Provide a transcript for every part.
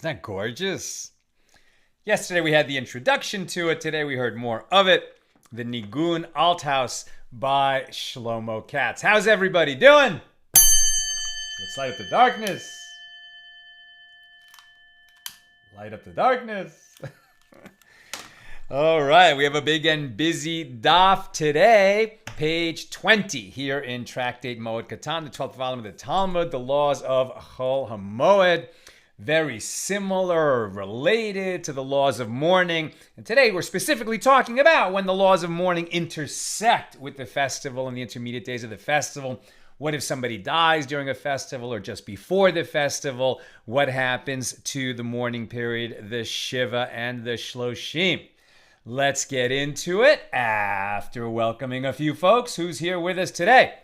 Isn't that gorgeous? Yesterday we had the introduction to it. Today we heard more of it. The Nigun Althaus by Shlomo Katz. How's everybody doing? Let's light up the darkness. Light up the darkness. All right, we have a big and busy daf today. Page 20 here in Tractate Moed Katan, the 12th volume of the Talmud, the laws of Chol HaMoed. Very similar, related to the laws of mourning. And today we're specifically talking about when the laws of mourning intersect with the festival and the intermediate days of the festival. What if somebody dies during a festival or just before the festival? What happens to the mourning period, the Shiva and the shloshim? Let's get into it after welcoming a few folks who's here with us today.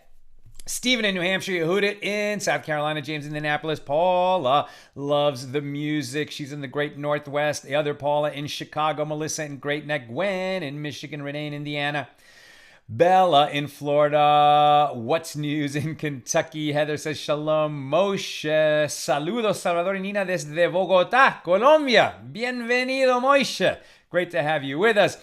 Stephen in New Hampshire, Yehudit in South Carolina, James in Indianapolis, Paula loves the music. She's in the Great Northwest. The other Paula in Chicago, Melissa in Great Neck, Gwen in Michigan, Renee in Indiana, Bella in Florida. What's news in Kentucky? Heather says Shalom. Moshe, saludos Salvador y Nina desde Bogotá, Colombia. Bienvenido, Moshe. Great to have you with us.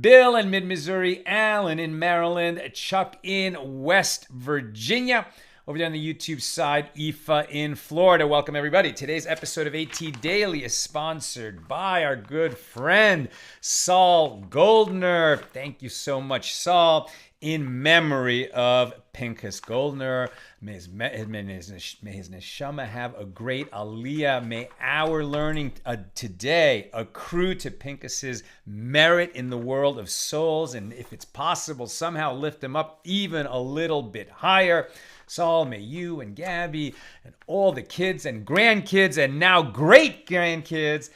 Bill in mid-Missouri, Alan in Maryland, Chuck in West Virginia. Over there on the YouTube side, Aoife in Florida. Welcome, everybody. Today's episode of AT Daily is sponsored by our good friend, Saul Goldner. Thank you so much, Saul. In memory of Pinchas Goldner. May his neshama have a great aliyah. May our learning today accrue to Pinchas's merit in the world of souls. And if it's possible, somehow lift him up even a little bit higher. Saul, may you and Gabby and all the kids and grandkids and now great-grandkids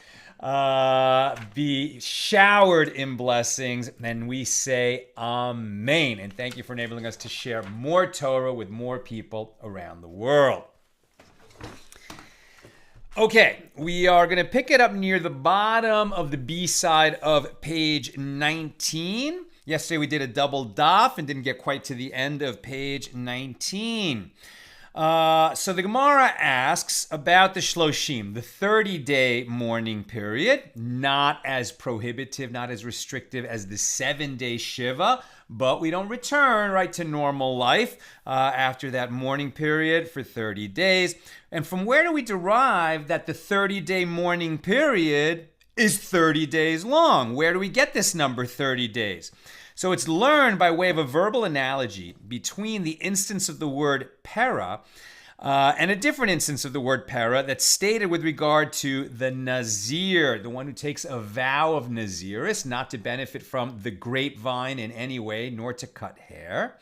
be showered in blessings, and we say amen. And thank you for enabling us to share more Torah with more people around the world. Okay, we are going to pick it up near the bottom of the B side of page 19. Yesterday we did a double daf and didn't get quite to the end of page 19. So the Gemara asks about the shloshim, the 30-day mourning period, not as prohibitive, not as restrictive as the 7-day Shiva, but we don't return right to normal life after that mourning period for 30 days. And from where do we derive that the 30-day mourning period is 30 days long? Where do we get this number 30 days? So it's learned by way of a verbal analogy between the instance of the word para and a different instance of the word para that's stated with regard to the Nazir, the one who takes a vow of Naziris, not to benefit from the grapevine in any way, nor to cut hair.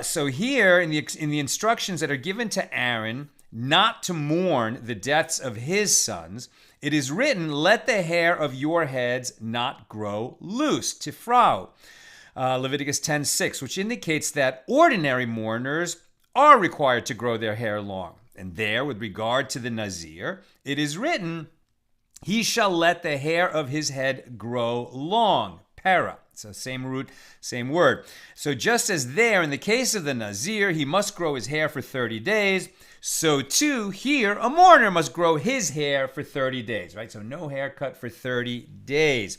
So here in the instructions that are given to Aaron not to mourn the deaths of his sons, it is written, let the hair of your heads not grow loose, tifrau. Leviticus 10:6, which indicates that ordinary mourners are required to grow their hair long. And there, with regard to the Nazir, it is written, he shall let the hair of his head grow long, para. So same root, same word. So just as there, in the case of the Nazir, he must grow his hair for 30 days, so too, here, a mourner must grow his hair for 30 days, right? So no haircut for 30 days.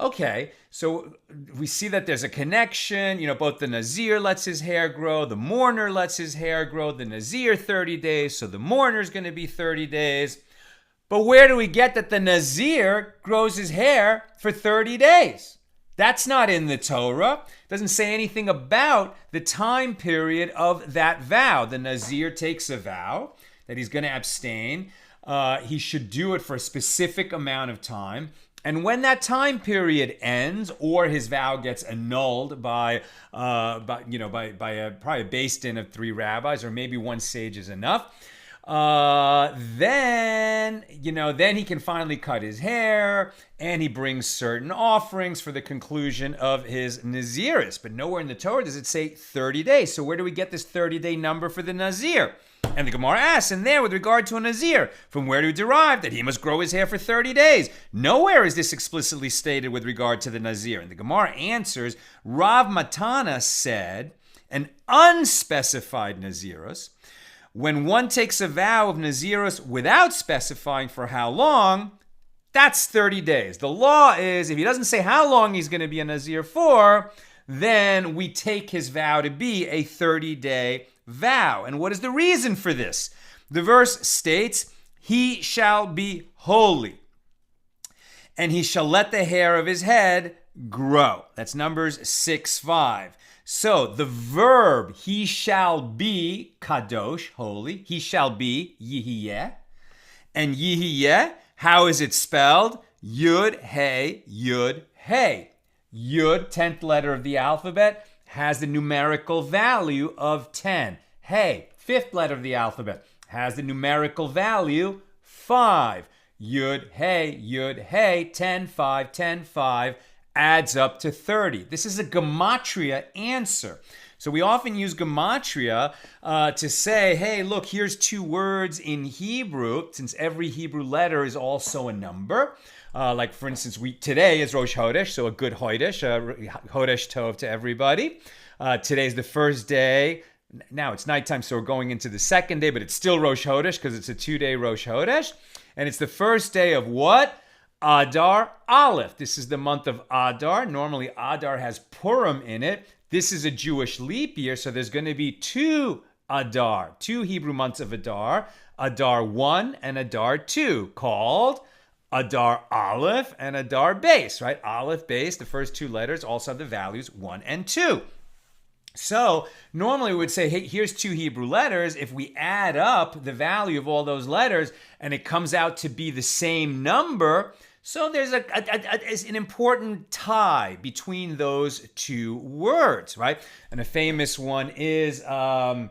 Okay, so we see that there's a connection. Both the Nazir lets his hair grow, the Mourner lets his hair grow, the Nazir 30 days, so the Mourner's going to be 30 days. But where do we get that the Nazir grows his hair for 30 days? That's not in the Torah. It doesn't say anything about the time period of that vow. The Nazir takes a vow that he's going to abstain. He should do it for a specific amount of time. And when that time period ends, or his vow gets annulled by probably a beis din of 3 rabbis, or maybe one sage is enough, then he can finally cut his hair, and he brings certain offerings for the conclusion of his Naziris. But nowhere in the Torah does it say 30 days. So where do we get this 30-day number for the Nazir? And the Gemara asks in there with regard to a Nazir, from where do we derive that he must grow his hair for 30 days? Nowhere is this explicitly stated with regard to the Nazir. And the Gemara answers, Rav Matana said, an unspecified Nazirus, when one takes a vow of Nazirus without specifying for how long, that's 30 days. The law is, if he doesn't say how long he's going to be a Nazir for, then we take his vow to be a 30-day vow. And what is the reason for this? The verse states, he shall be holy, and he shall let the hair of his head grow. That's Numbers 6:5. So the verb, he shall be, kadosh, holy, he shall be, yihiyeh. And yihiyeh, how is it spelled? Yud, hey, Yud, hey. Yud, 10th letter of the alphabet, has the numerical value of 10. Hey, 5th letter of the alphabet, has the numerical value 5. Yud, hey, 10, 5, 10, 5, adds up to 30. This is a gematria answer. So we often use gematria to say, hey, look, here's 2 words in Hebrew, since every Hebrew letter is also a number. Like, for instance, today is Rosh Chodesh, so a good Chodesh, Chodesh Tov to everybody. Today's the first day. Now it's nighttime, so we're going into the second day, but it's still Rosh Chodesh because it's a 2-day Rosh Chodesh. And it's the first day of what? Adar Aleph. This is the month of Adar. Normally, Adar has Purim in it. This is a Jewish leap year, so there's going to be 2 Adar, 2 Hebrew months of Adar, Adar 1 and Adar 2, called Adar Aleph and Adar Beis, right? Aleph, Beis, the first 2 letters also have the values 1 and 2. So normally we would say, hey, here's 2 Hebrew letters. If we add up the value of all those letters and it comes out to be the same number, so there's an important tie between those 2 words, right? And a famous one is yayin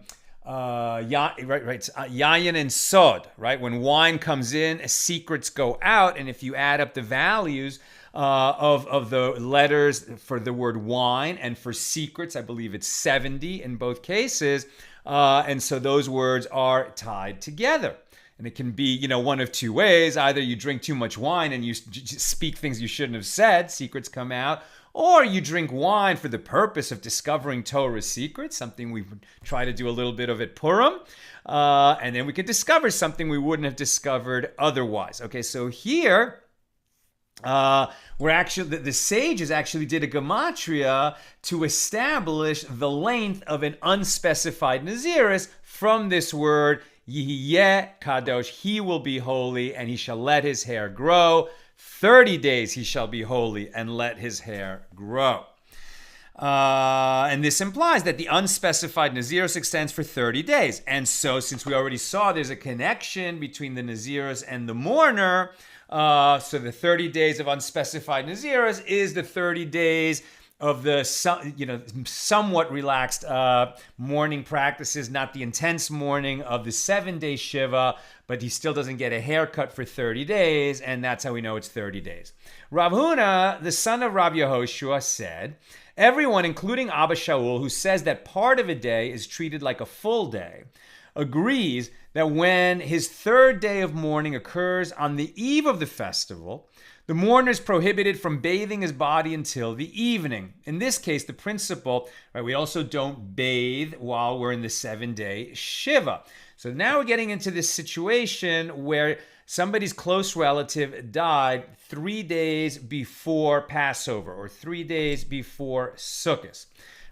and sod, right? When wine comes in, secrets go out, and if you add up the values of the letters for the word wine and for secrets, I believe it's 70 in both cases, and so those words are tied together. And it can be, one of 2 ways. Either you drink too much wine and you speak things you shouldn't have said, secrets come out, or you drink wine for the purpose of discovering Torah's secrets, something we try to do a little bit of at Purim, and then we could discover something we wouldn't have discovered otherwise. Okay, so here, the sages actually did a gematria to establish the length of an unspecified Naziris from this word, Yihiyeh Kadosh, he will be holy, and he shall let his hair grow. 30 days he shall be holy and let his hair grow. And this implies that the unspecified Naziris extends for 30 days. And so, since we already saw there's a connection between the Naziris and the Mourner, so the 30 days of unspecified Naziris is the 30 days of the somewhat relaxed mourning practices, not the intense mourning of the 7-day Shiva, but he still doesn't get a haircut for 30 days, and that's how we know it's 30 days. Rav Huna, the son of Rav Yehoshua, said, everyone, including Abba Shaul, who says that part of a day is treated like a full day, agrees that when his third day of mourning occurs on the eve of the festival, the mourner is prohibited from bathing his body until the evening. In this case, the principle, right, we also don't bathe while we're in the 7-day Shiva. So now we're getting into this situation where somebody's close relative died 3 days before Passover or 3 days before Sukkot.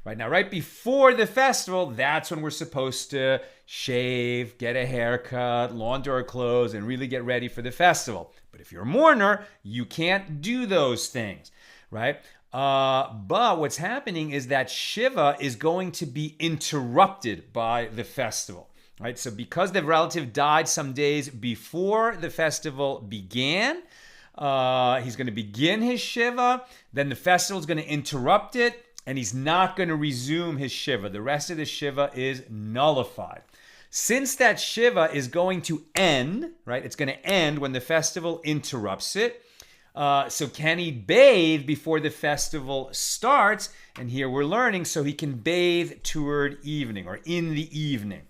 Right now, right before the festival, that's when we're supposed to shave, get a haircut, launder our clothes, and really get ready for the festival. But if you're a mourner, you can't do those things, right? But what's happening is that Shiva is going to be interrupted by the festival, right? So because the relative died some days before the festival began, he's going to begin his Shiva, then the festival is going to interrupt it, and he's not going to resume his Shiva. The rest of the Shiva is nullified. Since that Shiva is going to end, right? It's going to end when the festival interrupts it. So can he bathe before the festival starts? And here we're learning so he can bathe toward evening or in the evening.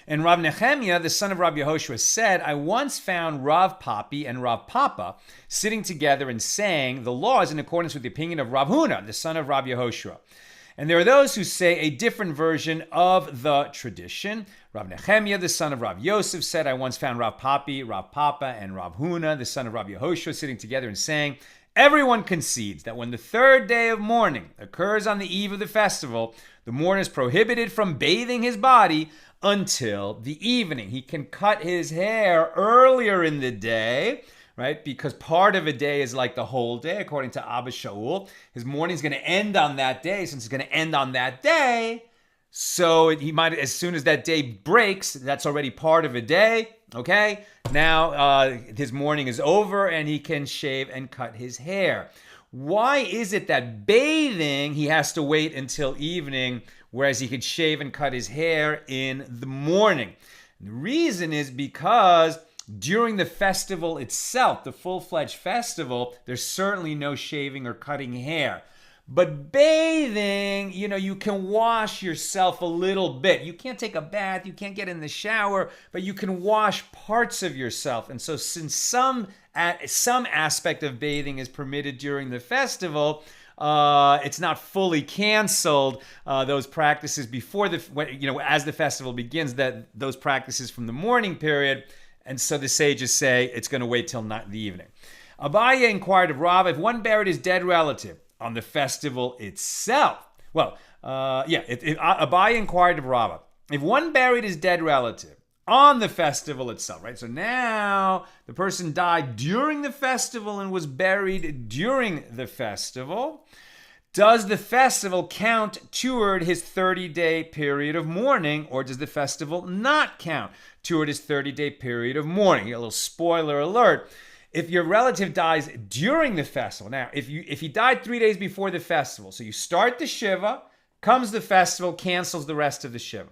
And Rav Nehemiah, the son of Rav Yehoshua, said, I once found Rav Papi and Rav Papa sitting together and saying, the law is in accordance with the opinion of Rav Huna, the son of Rav Yehoshua. And there are those who say a different version of the tradition. Rav Nehemiah, the son of Rav Yosef, said, I once found Rav Papi, Rav Papa, and Rav Huna, the son of Rav Yehoshua, sitting together and saying, everyone concedes that when the third day of mourning occurs on the eve of the festival, the mourner is prohibited from bathing his body until the evening. He can cut his hair earlier in the day, right? Because part of a day is like the whole day, according to Abba Shaul. His mourning is going to end on that day. Since it's going to end on that day, so he might, as soon as that day breaks, that's already part of a day, okay? Now his mourning is over and he can shave and cut his hair. Why is it that bathing, he has to wait until evening, whereas he could shave and cut his hair in the morning? And the reason is because during the festival itself, the full-fledged festival, there's certainly no shaving or cutting hair. But bathing, you can wash yourself a little bit. You can't take a bath, you can't get in the shower, but you can wash parts of yourself. And so since some aspect of bathing is permitted during the festival, it's not fully canceled, those practices before as the festival begins, that those practices from the mourning period. And so the sages say it's going to wait till the evening. Abaye inquired of Rav, if one buried his dead relative on the festival itself. Abaye inquired of Rav, if one buried his dead relative on the festival itself, right? So now the person died during the festival and was buried during the festival. Does the festival count toward his 30-day period of mourning, or does the festival not count toward his 30-day period of mourning? A little spoiler alert. If your relative dies during the festival, now, if he died 3 days before the festival, so you start the Shiva, comes the festival, cancels the rest of the Shiva.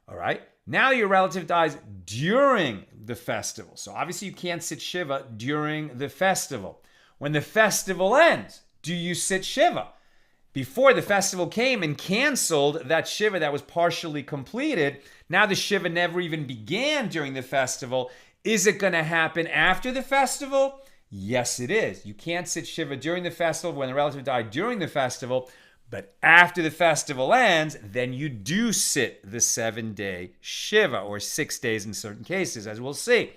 All right? Now your relative dies during the festival. So obviously you can't sit Shiva during the festival. When the festival ends, do you sit Shiva? Before the festival came and canceled that Shiva that was partially completed, now the Shiva never even began during the festival. Is it going to happen after the festival? Yes, it is. You can't sit Shiva during the festival when the relative died during the festival, but after the festival ends, then you do sit the 7-day Shiva, or 6 days in certain cases, as we'll see.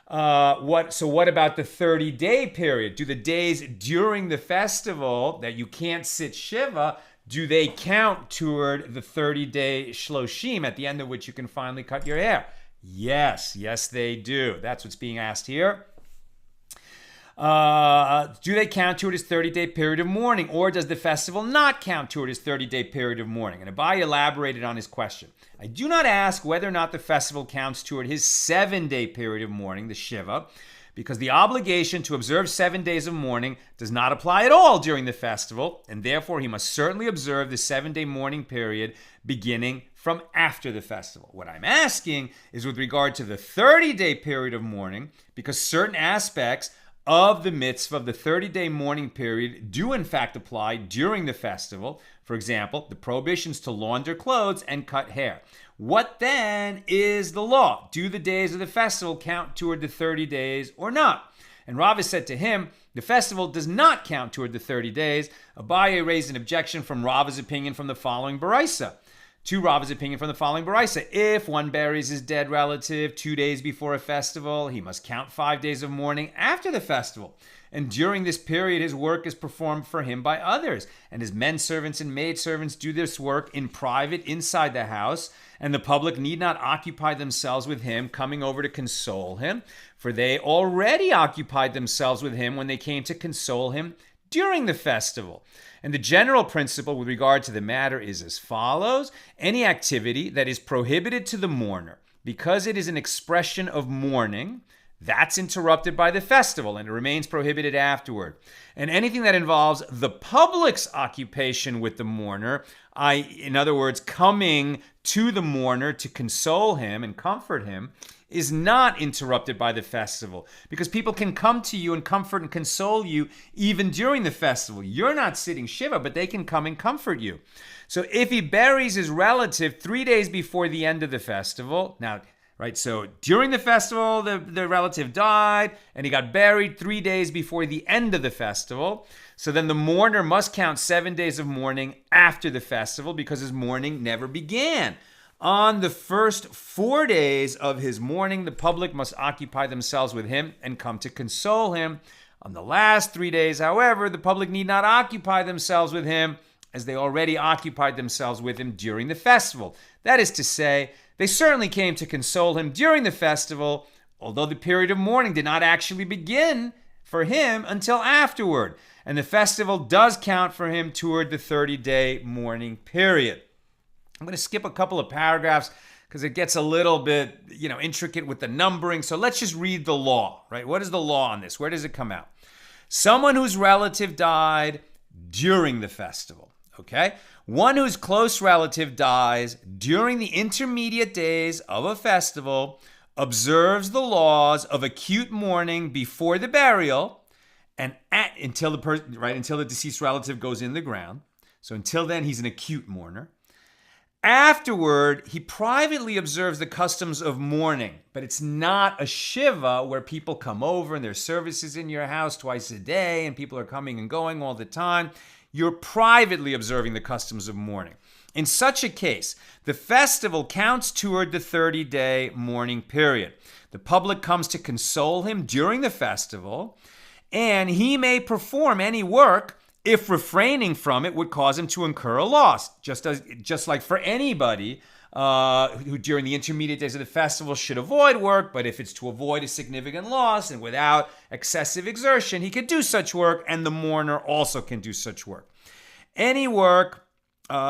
What about the 30-day period? Do the days during the festival that you can't sit Shiva, do they count toward the 30-day shloshim, at the end of which you can finally cut your hair? Yes, they do. That's what's being asked here. Do they count toward his 30-day period of mourning, or does the festival not count toward his 30-day period of mourning? And Abaye elaborated on his question. I do not ask whether or not the festival counts toward his 7-day period of mourning, the Shiva, because the obligation to observe 7 days of mourning does not apply at all during the festival, and therefore he must certainly observe the 7-day mourning period beginning from after the festival. What I'm asking is with regard to the 30-day period of mourning, because certain aspects of the mitzvah of the 30-day mourning period do in fact apply during the festival. For example, the prohibitions to launder clothes and cut hair. What then is the law? Do the days of the festival count toward the 30 days or not? And Rava said to him, the festival does not count toward the 30 days. Abaye raised an objection from Rava's opinion from the following Baraisa. To Rava's opinion from the following Baraisa. If one buries his dead relative 2 days before a festival, he must count 5 days of mourning after the festival. And during this period, his work is performed for him by others. And his men servants and maid servants do this work in private inside the house. And the public need not occupy themselves with him, coming over to console him. For they already occupied themselves with him when they came to console him during the festival. And the general principle with regard to the matter is as follows. Any activity that is prohibited to the mourner, because it is an expression of mourning, that's interrupted by the festival and it remains prohibited afterward. And anything that involves the public's occupation with the mourner, in other words, coming to the mourner to console him and comfort him, is not interrupted by the festival, because people can come to you and comfort and console you even during the festival. You're not sitting Shiva, but they can come and comfort you. So if he buries his relative 3 days before the end of the festival, now, right, so during the festival, the relative died, and he got buried 3 days before the end of the festival. So then the mourner must count 7 days of mourning after the festival, because his mourning never began. On the first 4 days of his mourning, the public must occupy themselves with him and come to console him. On the last 3 days, however, the public need not occupy themselves with him, as they already occupied themselves with him during the festival. That is to say, they certainly came to console him during the festival, although the period of mourning did not actually begin for him until afterward. And the festival does count for him toward the 30-day mourning period. I'm going to skip a couple of paragraphs because it gets a little bit, intricate with the numbering. So let's just read the law, right? What is the law on this? Where does it come out? Someone whose relative died during the festival, okay? One whose close relative dies during the intermediate days of a festival observes the laws of acute mourning before the burial and until the deceased relative goes in the ground. So until then, he's an acute mourner. Afterward, he privately observes the customs of mourning, but it's not a Shiva where people come over and there's services in your house twice a day and people are coming and going all the time. You're privately observing the customs of mourning. In such a case, the festival counts toward the 30-day mourning period. The public comes to console him during the festival, and he may perform any work if refraining from it would cause him to incur a loss, just like for anybody who during the intermediate days of the festival should avoid work, but if it's to avoid a significant loss and without excessive exertion, he could do such work, and the mourner also can do such work. Any work that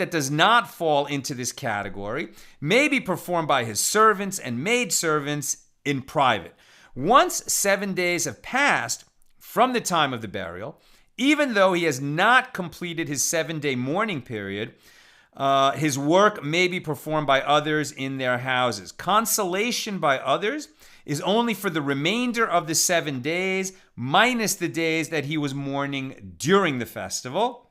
does not fall into this category may be performed by his servants and maidservants in private. Once 7 days have passed from the time of the burial, even though he has not completed his 7-day mourning period, his work may be performed by others in their houses. Consolation by others is only for the remainder of the 7 days, minus the days that he was mourning during the festival.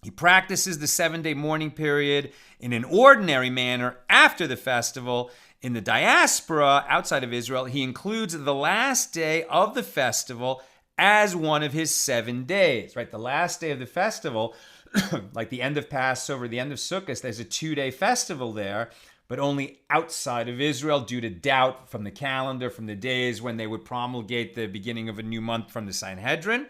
He practices the 7-day mourning period in an ordinary manner after the festival. In the diaspora outside of Israel, he includes the last day of the festival as one of his 7 days, right? The last day of the festival, like the end of Passover, the end of Sukkot, there's a 2-day festival there, but only outside of Israel due to doubt from the calendar, from the days when they would promulgate the beginning of a new month from the Sanhedrin.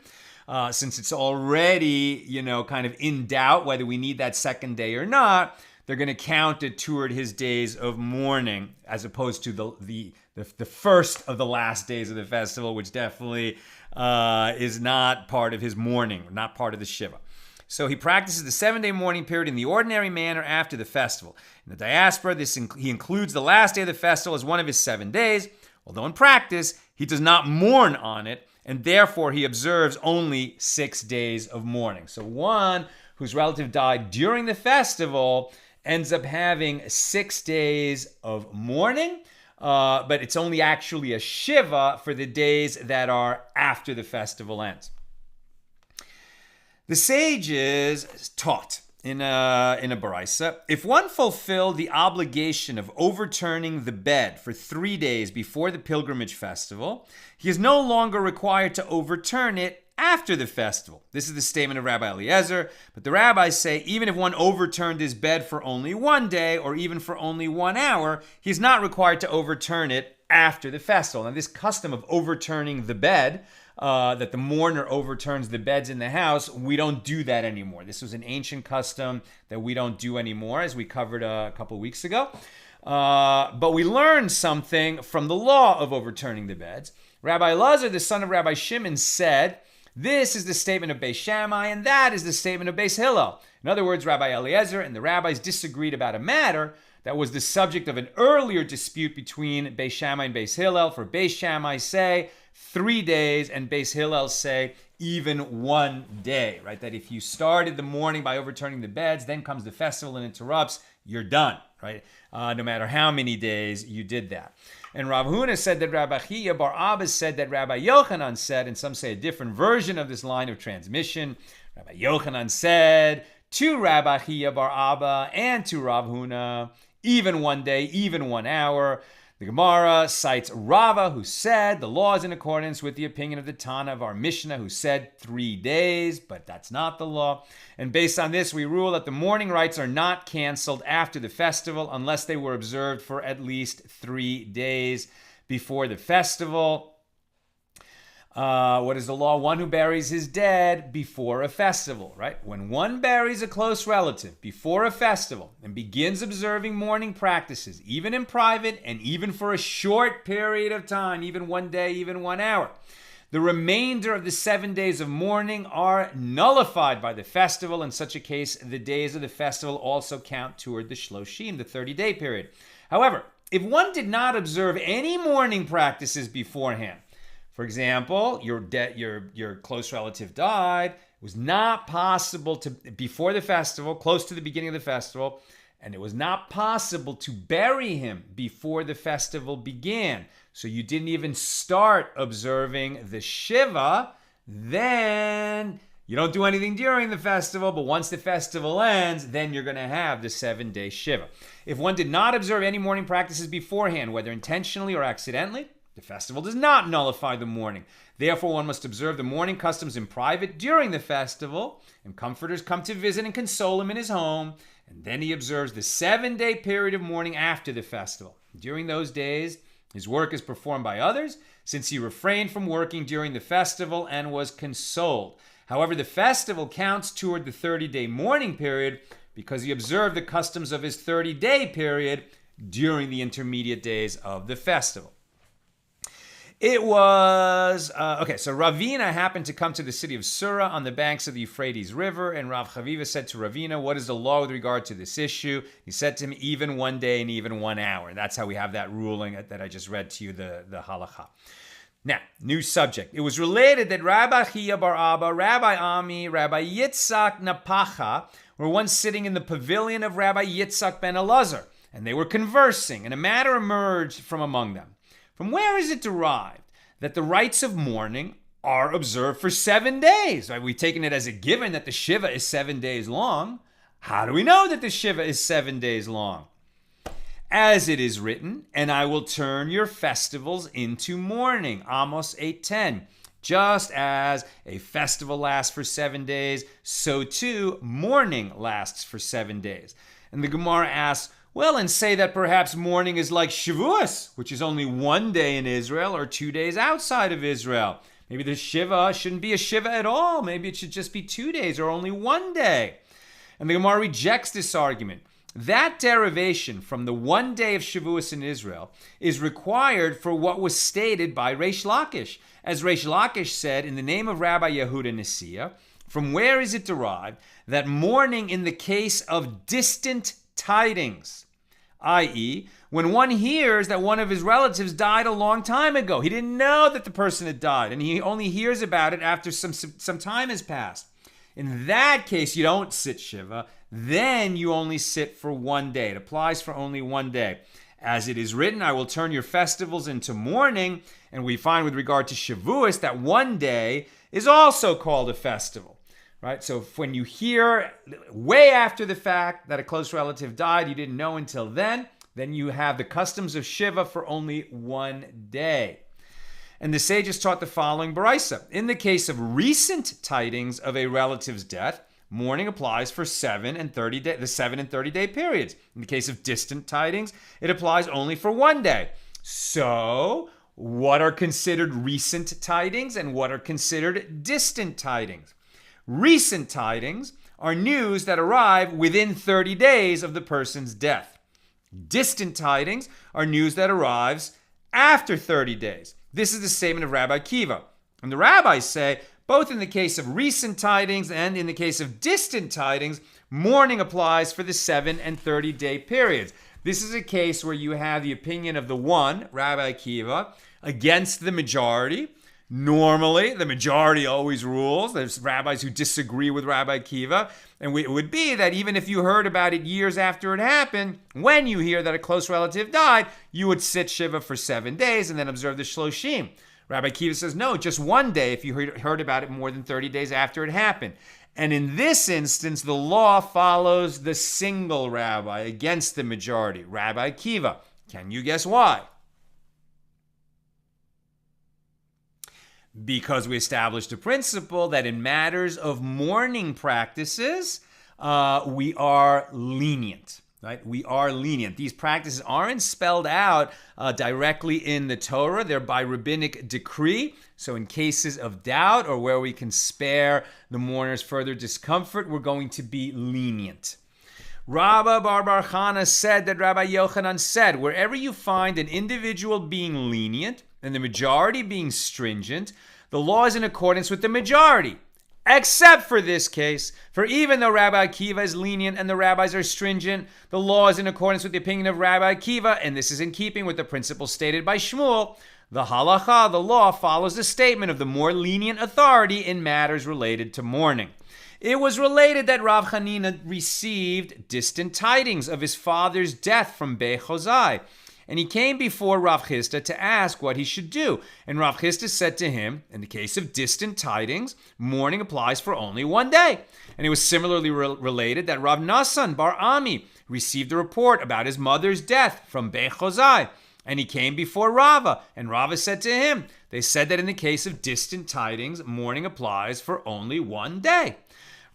Since it's already, kind of in doubt whether we need that second day or not, they're going to count it toward his days of mourning, as opposed to the first of the last days of the festival, which definitely is not part of his mourning, not part of the Shiva. So he practices the 7-day mourning period in the ordinary manner after the festival. In the diaspora, he includes the last day of the festival as one of his 7 days, although in practice, he does not mourn on it, and therefore he observes only 6 days of mourning. So one whose relative died during the festival ends up having 6 days of mourning, but it's only actually a Shiva for the days that are after the festival ends. The sages taught in a baraisa, if one fulfilled the obligation of overturning the bed for 3 days before the pilgrimage festival, he is no longer required to overturn it after the festival. This is the statement of Rabbi Eliezer, but the rabbis say even if one overturned his bed for only 1 day or even for only 1 hour, he's not required to overturn it after the festival. Now, this custom of overturning the bed, that the mourner overturns the beds in the house, we don't do that anymore. This was an ancient custom that we don't do anymore, as we covered a couple weeks ago. But we learned something from the law of overturning the beds. Rabbi Elazar, the son of Rabbi Shimon, said, this is the statement of Beis Shammai, and that is the statement of Beis Hillel. In other words, Rabbi Eliezer and the rabbis disagreed about a matter that was the subject of an earlier dispute between Beis Shammai and Beis Hillel. For Beis Shammai say 3 days, and Beis Hillel say even 1 day, right? That if you started the morning by overturning the beds, then comes the festival and interrupts, you're done, right? No matter how many days you did that. And Rav Huna said that Rabbi Chiya bar Abba said that Rabbi Yochanan said, and some say a different version of this line of transmission. Rabbi Yochanan said to Rabbi Chiya bar Abba and to Rav Huna, even 1 day, even 1 hour. The Gemara cites Rava, who said the law is in accordance with the opinion of the Tana of our Mishna, who said 3 days, but that's not the law. And based on this, we rule that the mourning rites are not canceled after the festival unless they were observed for at least 3 days before the festival. What is the law? One who buries his dead before a festival, right? When one buries a close relative before a festival and begins observing mourning practices, even in private and even for a short period of time, even 1 day, even 1 hour, the remainder of the 7 days of mourning are nullified by the festival. In such a case, the days of the festival also count toward the shloshim, the 30-day period. However, if one did not observe any mourning practices beforehand, for example, your close relative died, it was not possible to, before the festival, close to the beginning of the festival, and it was not possible to bury him before the festival began. So you didn't even start observing the Shiva, then you don't do anything during the festival, but once the festival ends, then you're going to have the 7-day Shiva. If one did not observe any mourning practices beforehand, whether intentionally or accidentally, the festival does not nullify the mourning. Therefore, one must observe the mourning customs in private during the festival, and comforters come to visit and console him in his home, and then he observes the 7-day period of mourning after the festival. During those days, his work is performed by others, since he refrained from working during the festival and was consoled. However, the festival counts toward the 30-day mourning period because he observed the customs of his 30-day period during the intermediate days of the festival. It was, so Ravina happened to come to the city of Sura on the banks of the Euphrates River, and Rav Chaviva said to Ravina, what is the law with regard to this issue? He said to him, even 1 day and even 1 hour. And that's how we have that ruling that I just read to you, the halacha. Now, new subject. It was related that Rabbi Chiya bar Abba, Rabbi Ami, Rabbi Yitzhak Napacha were once sitting in the pavilion of Rabbi Yitzhak ben Elazar, and they were conversing, and a matter emerged from among them. From where is it derived that the rites of mourning are observed for 7 days? Right? We've taken it as a given that the Shiva is 7 days long. How do we know that the Shiva is 7 days long? As it is written, and I will turn your festivals into mourning. Amos 8:10. Just as a festival lasts for 7 days, so too mourning lasts for 7 days. And the Gemara asks, well, and say that perhaps mourning is like Shavuos, which is only 1 day in Israel or 2 days outside of Israel. Maybe the Shiva shouldn't be a Shiva at all. Maybe it should just be 2 days or only 1 day. And the Gemara rejects this argument. That derivation from the 1 day of Shavuos in Israel is required for what was stated by Reish Lakish. As Reish Lakish said, in the name of Rabbi Yehuda Nesiah, from where is it derived that mourning in the case of distant tidings, i.e., when one hears that one of his relatives died a long time ago. He didn't know that the person had died, and he only hears about it after some time has passed. In that case, you don't sit Shiva. Then you only sit for 1 day. It applies for only 1 day. As it is written, I will turn your festivals into mourning. And we find with regard to Shavuos that one day is also called a festival. Right? So when you hear way after the fact that a close relative died, you didn't know until then you have the customs of Shiva for only one day. And the sages taught the following baraisa. In the case of recent tidings of a relative's death, mourning applies for the 7 and 30 day periods. In the case of distant tidings, it applies only for one day. So, what are considered recent tidings and what are considered distant tidings? Recent tidings are news that arrive within 30 days of the person's death. Distant tidings are news that arrives after 30 days. This is the statement of Rabbi Kiva. And the rabbis say, both in the case of recent tidings and in the case of distant tidings, mourning applies for the 7 and 30 day periods. This is a case where you have the opinion of the one, Rabbi Kiva, against the majority. Normally, the majority always rules. There's rabbis who disagree with Rabbi Kiva. And it would be that even if you heard about it years after it happened, when you hear that a close relative died, you would sit Shiva for 7 days and then observe the shloshim. Rabbi Kiva says, no, just one day if you heard about it more than 30 days after it happened. And in this instance, the law follows the single rabbi against the majority, Rabbi Kiva. Can you guess why? Because we established a principle that in matters of mourning practices, we are lenient. Right? We are lenient. These practices aren't spelled out directly in the Torah. They're by rabbinic decree. So in cases of doubt or where we can spare the mourners further discomfort, we're going to be lenient. Rabba Bar Chana said that Rabbi Yochanan said, wherever you find an individual being lenient and the majority being stringent, the law is in accordance with the majority. Except for this case, for even though Rabbi Akiva is lenient and the rabbis are stringent, the law is in accordance with the opinion of Rabbi Akiva, and this is in keeping with the principle stated by Shmuel. The halacha, the law, follows the statement of the more lenient authority in matters related to mourning. It was related that Rav Chanina received distant tidings of his father's death from Bechozai, and he came before Rav Chisda to ask what he should do. And Rav Chisda said to him, in the case of distant tidings, mourning applies for only one day. And it was similarly related that Rav Nassan Bar Ami received a report about his mother's death from Bechozai. And he came before Rava, and Rava said to him, they said that in the case of distant tidings, mourning applies for only one day.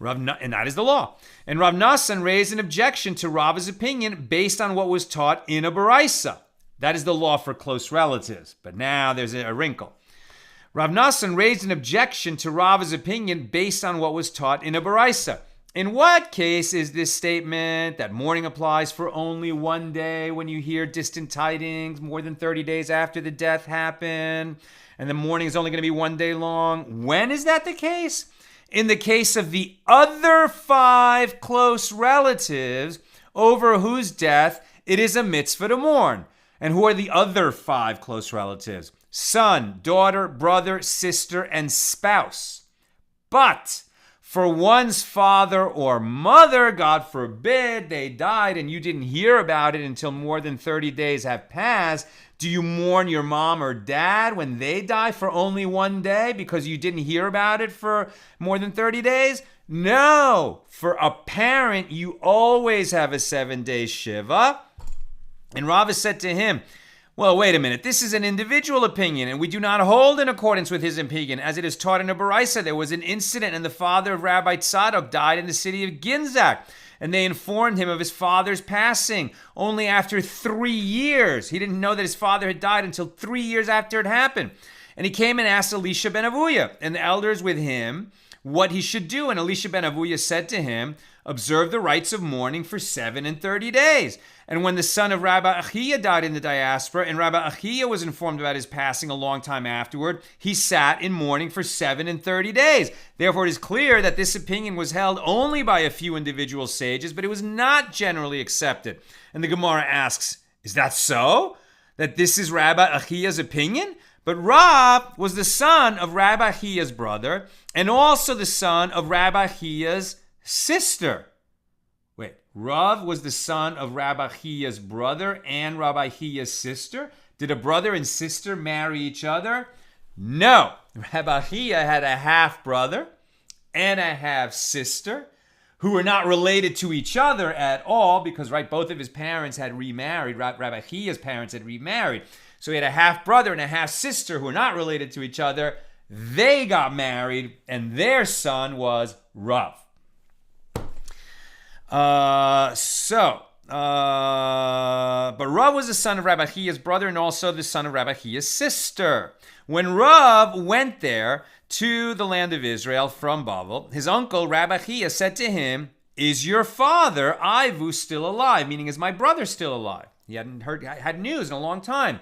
And that is the law. And Rav Nassan raised an objection to Rava's opinion based on what was taught in a baraisa. That is the law for close relatives. But now there's a wrinkle. Rav Nassan raised an objection to Rava's opinion based on what was taught in a baraisa. In what case is this statement that mourning applies for only one day when you hear distant tidings more than 30 days after the death happened, and the mourning is only going to be one day long? When is that the case? In the case of the other 5 close relatives over whose death it is a mitzvah to mourn. And who are the other 5 close relatives? Son, daughter, brother, sister, and spouse. But for one's father or mother, God forbid, they died and you didn't hear about it until more than 30 days have passed, do you mourn your mom or dad when they die for only one day because you didn't hear about it for more than 30 days? No. For a parent, you always have a 7-day Shiva. And Rava said to him, well, wait a minute. This is an individual opinion, and we do not hold in accordance with his opinion. As it is taught in a baraisa, there was an incident, and the father of Rabbi Tzadok died in the city of Ginzak. And they informed him of his father's passing only after 3 years. He didn't know that his father had died until 3 years after it happened. And he came and asked Elisha ben Avuya and the elders with him what he should do. And Elisha ben Avuya said to him, observe the rites of mourning for 7 and 30 days. And when the son of Rabbi Achia died in the diaspora, and Rabbi Achia was informed about his passing a long time afterward, he sat in mourning for 7 and 30 days. Therefore, it is clear that this opinion was held only by a few individual sages, but it was not generally accepted. And the Gemara asks, is that so? That this is Rabbi Achia's opinion? But Rav was the son of Rabbi Achia's brother, and also the son of Rabbi Achia's sister. Wait, Rav was the son of Rabbi Chia's brother and Rabbi Chia's sister. Did a brother and sister marry each other? No. Rabbi Chia had a half-brother and a half-sister who were not related to each other at all because, right, both of his parents had remarried. Rabbi Chia's parents had remarried. So he had a half-brother and a half-sister who were not related to each other. They got married, and their son was Rav. But Rav was the son of Rabbi Chia's brother and also the son of Rabbi Chia's sister. When Rav went there to the land of Israel from Babel, his uncle Rabbi Chia said to him, "Is your father Ivu still alive?" Meaning, is my brother still alive? He hadn't had news in a long time.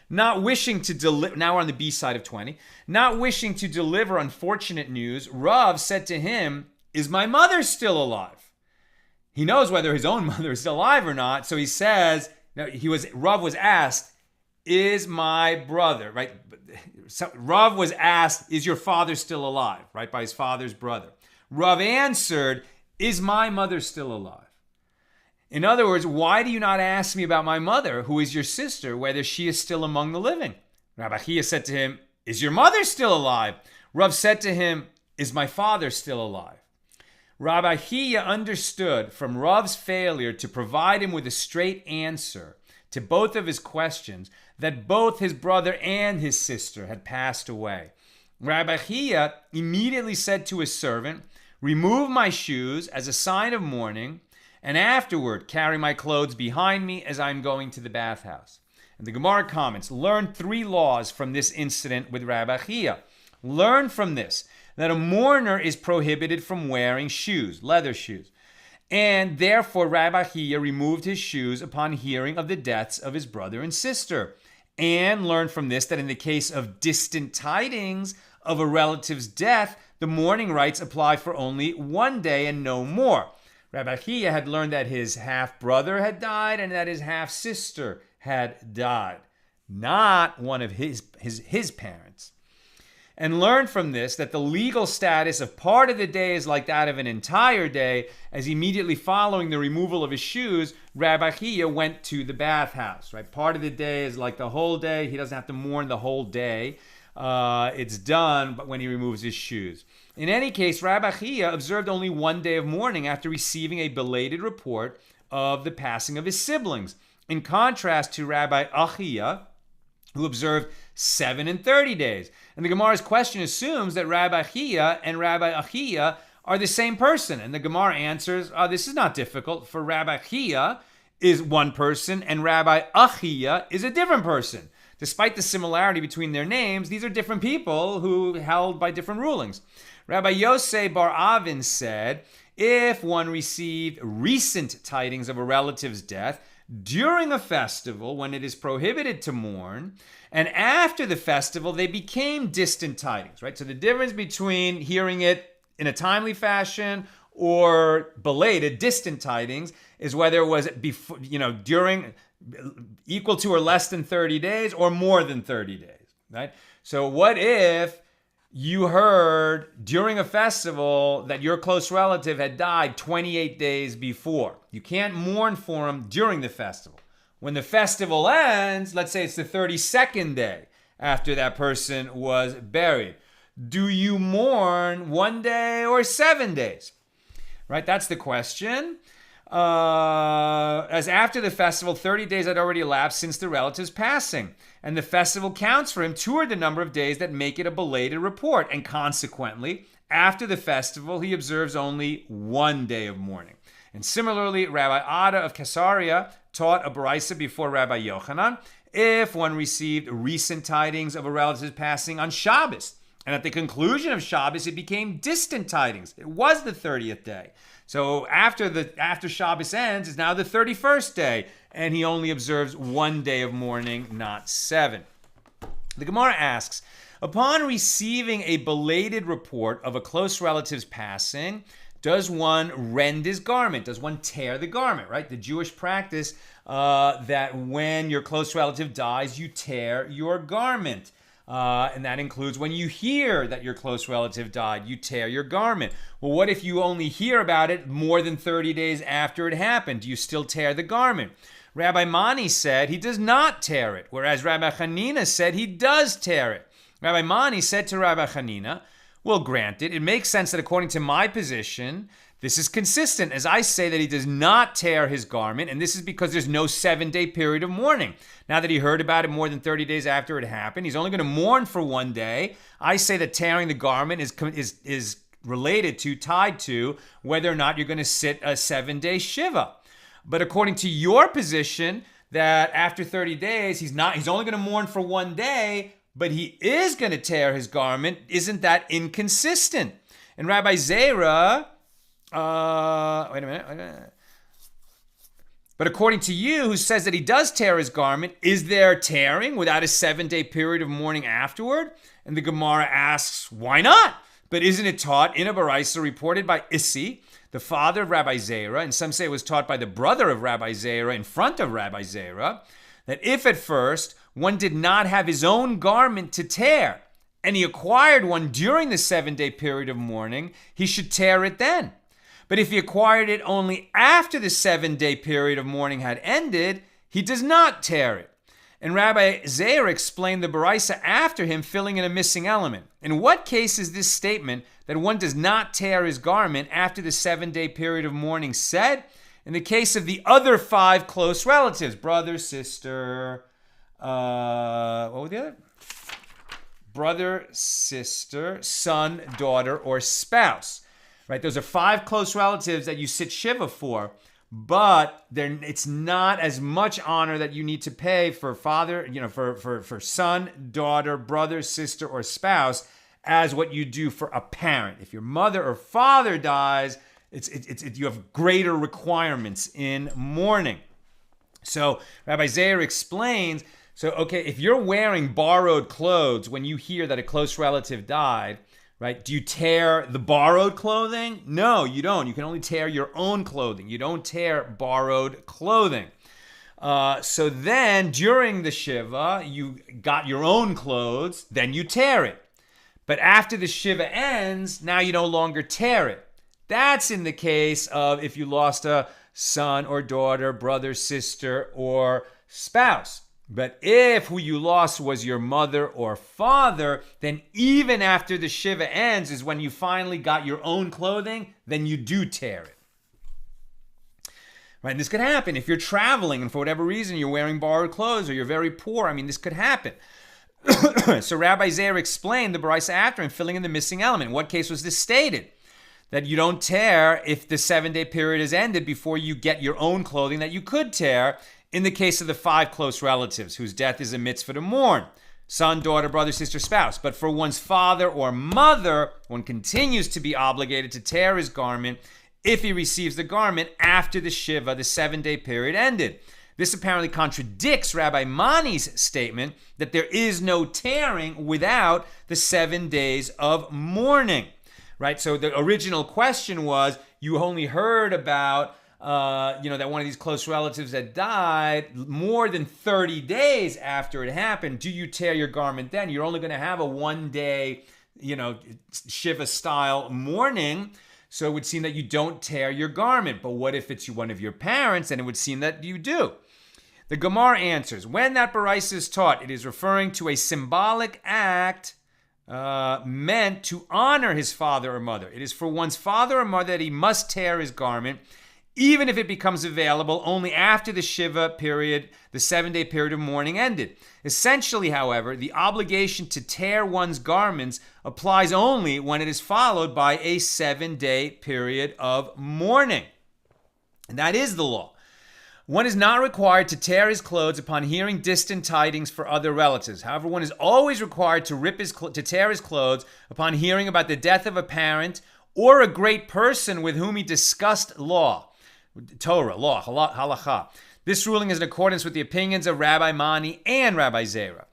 Not wishing to deliver, now we're on the B side of 20, not wishing to deliver unfortunate news, Rav said to him, "Is my mother still alive?" He knows whether his own mother is still alive or not, so he says, Rav was asked, "Is my brother," right? So Rav was asked, "Is your father still alive?" Right, by his father's brother. Rav answered, "Is my mother still alive?" In other words, why do you not ask me about my mother, who is your sister, whether she is still among the living? Rabbi Chia said to him, "Is your mother still alive?" Rav said to him, "Is my father still alive?" Rabbi Chia understood from Rav's failure to provide him with a straight answer to both of his questions that both his brother and his sister had passed away. Rabbi Chia immediately said to his servant, "Remove my shoes as a sign of mourning, and afterward carry my clothes behind me as I am going to the bathhouse." And the Gemara comments, learn 3 laws from this incident with Rabbi Chia. Learn from this that a mourner is prohibited from wearing shoes, leather shoes. And therefore Rabbi Chia removed his shoes upon hearing of the deaths of his brother and sister. And learn from this that in the case of distant tidings of a relative's death, the mourning rites apply for only 1 day and no more. Rabbi Chia had learned that his half-brother had died and that his half-sister had died, not one of his parents. And learn from this that the legal status of part of the day is like that of an entire day, as immediately following the removal of his shoes, Rabbi Chia went to the bathhouse. Right? Part of the day is like the whole day. He doesn't have to mourn the whole day. It's done but when he removes his shoes. In any case, Rabbi Chia observed only 1 day of mourning after receiving a belated report of the passing of his siblings, in contrast to Rabbi Achia, who observed 7 and 30 days. And the Gemara's question assumes that Rabbi Chia and Rabbi Achia are the same person. And the Gemara answers, this is not difficult, for Rabbi Chia is one person and Rabbi Achia is a different person. Despite the similarity between their names, these are different people who held by different rulings. Rabbi Yosef bar Avin said, if one received recent tidings of a relative's death during a festival when it is prohibited to mourn, and after the festival they became distant tidings, right? So the difference between hearing it in a timely fashion or belated distant tidings is whether it was before, during, equal to or less than 30 days or more than 30 days, right? So what if you heard during a festival that your close relative had died 28 days before? You can't mourn for him during the festival. When the festival ends, let's say it's the 32nd day after that person was buried. Do you mourn 1 day or 7 days? Right, that's the question. As after the festival, 30 days had already elapsed since the relative's passing, and the festival counts for him toward the number of days that make it a belated report, and consequently, after the festival, he observes only 1 day of mourning. And similarly, Rabbi Ada of Caesarea taught a baraisa before Rabbi Yochanan if one received recent tidings of a relative's passing on Shabbos, and at the conclusion of Shabbos, it became distant tidings. It was the 30th day. So after Shabbos ends, it's now the 31st day, and he only observes 1 day of mourning, not 7. The Gemara asks, upon receiving a belated report of a close relative's passing, does one rend his garment? Does one tear the garment, right? The Jewish practice that when your close relative dies, you tear your garment. And that includes when you hear that your close relative died, you tear your garment. Well, what if you only hear about it more than 30 days after it happened? Do you still tear the garment? Rabbi Mani said he does not tear it, whereas Rabbi Hanina said he does tear it. Rabbi Mani said to Rabbi Hanina, well, granted, it makes sense that according to my position, this is consistent, as I say that he does not tear his garment, and this is because there's no 7-day period of mourning. Now that he heard about it more than 30 days after it happened, he's only going to mourn for 1 day. I say that tearing the garment is related to, tied to, whether or not you're going to sit a 7-day Shiva. But according to your position, that after 30 days, he's only going to mourn for 1 day, but he is going to tear his garment, isn't that inconsistent? And Rabbi Zera, wait a minute. But according to you, who says that he does tear his garment, is there tearing without a 7-day period of mourning afterward? And the Gemara asks, why not? But isn't it taught in a baraisa reported by Issi, the father of Rabbi Zera, and some say it was taught by the brother of Rabbi Zera in front of Rabbi Zera, that if at first one did not have his own garment to tear, and he acquired one during the 7-day period of mourning, he should tear it then. But if he acquired it only after the 7-day period of mourning had ended, he does not tear it. And Rabbi Zera explained the baraisa after him, filling in a missing element. In what case is this statement that one does not tear his garment after the 7-day period of mourning said? In the case of the other 5 close relatives, brother, sister, what were the other? Brother, sister, son, daughter, or spouse. Right? Those are 5 close relatives that you sit Shiva for, but it's not as much honor that you need to pay for father, for son, daughter, brother, sister, or spouse as what you do for a parent. If your mother or father dies, you have greater requirements in mourning. So Rabbi Zera explains, if you're wearing borrowed clothes when you hear that a close relative died, right? Do you tear the borrowed clothing? No, you don't. You can only tear your own clothing. You don't tear borrowed clothing. So then during the Shiva, you got your own clothes, then you tear it. But after the Shiva ends, now you no longer tear it. That's in the case of if you lost a son or daughter, brother, sister, or spouse. But if who you lost was your mother or father, then even after the Shiva ends is when you finally got your own clothing, then you do tear it. Right? And this could happen if you're traveling and for whatever reason you're wearing borrowed clothes or you're very poor. This could happen. So Rabbi Zera explained the baraisa after him, filling in the missing element. In what case was this stated? That you don't tear if the 7-day period has ended before you get your own clothing that you could tear, in the case of the 5 close relatives whose death is a mitzvah to mourn. Son, daughter, brother, sister, spouse. But for one's father or mother, one continues to be obligated to tear his garment if he receives the garment after the Shiva, the 7-day period ended. This apparently contradicts Rabbi Mani's statement that there is no tearing without the 7 days of mourning. Right? So the original question was, you only heard about that one of these close relatives that died more than 30 days after it happened. Do you tear your garment then? You're only going to have a 1-day, Shiva-style mourning. So it would seem that you don't tear your garment. But what if it's one of your parents? Then it would seem that you do. The Gemara answers, when that baraisa is taught, it is referring to a symbolic act meant to honor his father or mother. It is for one's father or mother that he must tear his garment, even if it becomes available only after the Shiva period, the 7-day period of mourning ended. Essentially, however, the obligation to tear one's garments applies only when it is followed by a 7-day period of mourning. And that is the law. One is not required to tear his clothes upon hearing distant tidings for other relatives. However, one is always required to tear his clothes upon hearing about the death of a parent or a great person with whom he discussed law. Torah, law, halacha. This ruling is in accordance with the opinions of Rabbi Mani and Rabbi Zera.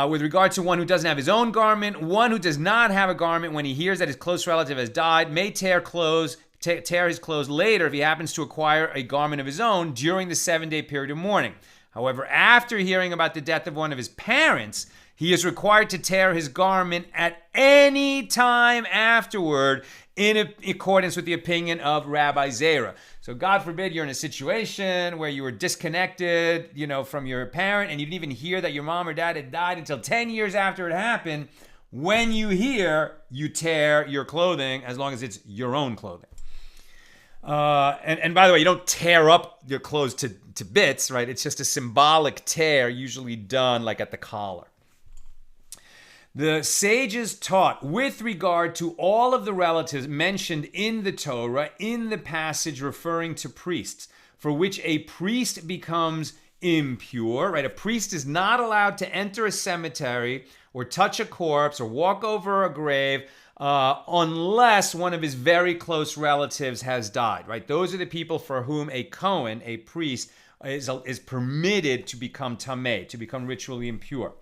With regard to one who doesn't have his own garment, one who does not have a garment when he hears that his close relative has died may tear his clothes later if he happens to acquire a garment of his own during the 7-day period of mourning. However, after hearing about the death of one of his parents, he is required to tear his garment at any time afterward in accordance with the opinion of Rabbi Zera. So God forbid you're in a situation where you were disconnected, from your parent, and you didn't even hear that your mom or dad had died until 10 years after it happened. When you hear, you tear your clothing as long as it's your own clothing. And by the way, you don't tear up your clothes to bits, right? It's just a symbolic tear, usually done like at the collar. The sages taught with regard to all of the relatives mentioned in the Torah in the passage referring to priests, for which a priest becomes impure, right? A priest is not allowed to enter a cemetery or touch a corpse or walk over a grave unless one of his very close relatives has died, right? Those are the people for whom a Kohen, a priest, is permitted to become tameh, to become ritually impure.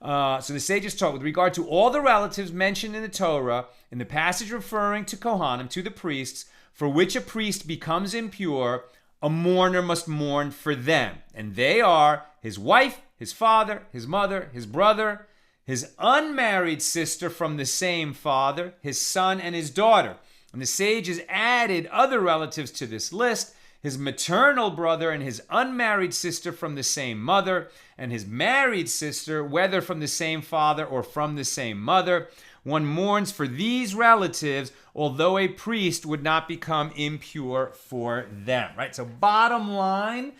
So the sages taught with regard to all the relatives mentioned in the Torah, in the passage referring to Kohanim, to the priests, for which a priest becomes impure, a mourner must mourn for them. And they are his wife, his father, his mother, his brother, his unmarried sister from the same father, his son, and his daughter. And the sages added other relatives to this list: his maternal brother and his unmarried sister from the same mother, and his married sister, whether from the same father or from the same mother. One mourns for these relatives, although a priest would not become impure for them, right? So bottom line,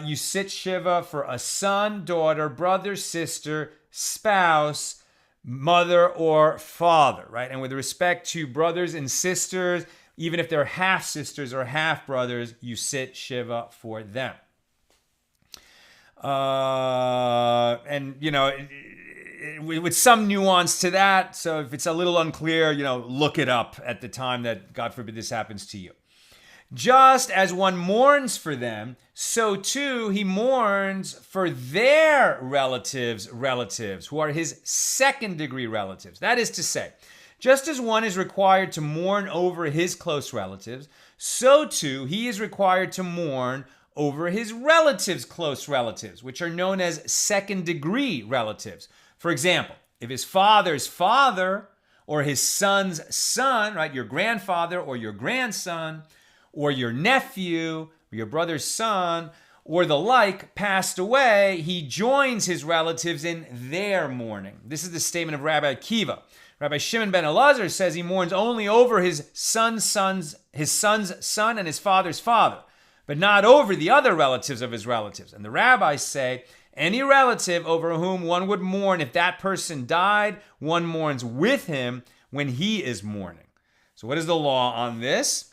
you sit Shiva for a son, daughter, brother, sister, spouse, mother, or father, right? And with respect to brothers and sisters, even if they're half sisters or half brothers, you sit Shiva for them. With some nuance to that. So if it's a little unclear, look it up at the time that, God forbid, this happens to you. Just as one mourns for them, so too he mourns for their relatives who are his second degree relatives. That is to say, just as one is required to mourn over his close relatives, so too he is required to mourn over his relatives' close relatives, which are known as second degree relatives. For example, if his father's father or his son's son, right, your grandfather or your grandson, or your nephew or your brother's son, or the like, passed away, he joins his relatives in their mourning. This is the statement of Rabbi Akiva. Rabbi Shimon ben Elazar says he mourns only over his son's son and his father's father, but not over the other relatives of his relatives. And the rabbis say any relative over whom one would mourn if that person died, one mourns with him when he is mourning. So what is the law on this?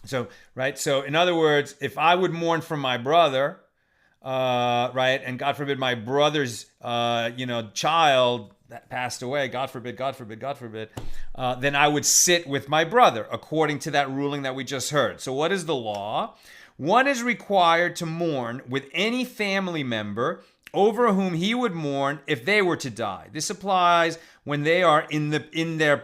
So in other words, if I would mourn for my brother, and God forbid my brother's, child that passed away, God forbid, then I would sit with my brother according to that ruling that we just heard. So what is the law? One is required to mourn with any family member over whom he would mourn if they were to die. This applies when they are in